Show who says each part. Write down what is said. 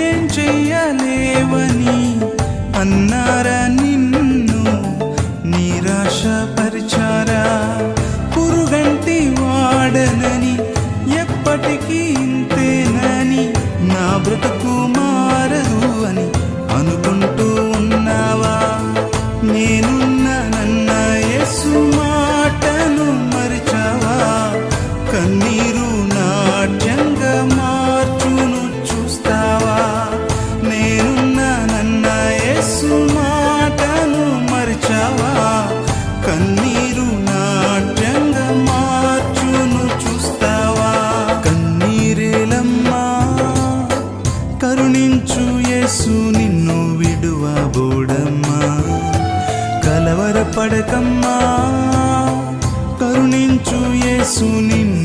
Speaker 1: ఏం చెయ్యలేవని అన్నారా నిన్ను నిరాశపరిచారా? పురుగంటి వాడనని ఎప్పటికీ ఇంతేనని నా బ్రతుకు మారదు అని అనుకుంటూ ఉన్నావా? నేనున్నానన్న యేసు మాటను మరిచావా? కన్నీరు నాట్యంగా మార్చును చూస్తావా? నేనున్నానన్న యేసు మాటను మరిచావా? కన్నీరు నాట్యంగా మార్చును చూస్తావా? కన్నీరేలమ్మా, కరుణించు యేసు నిన్ను విడువబోడమ్మా. కలవరపడకమ్మా, కరుణించు యేసు నిన్ను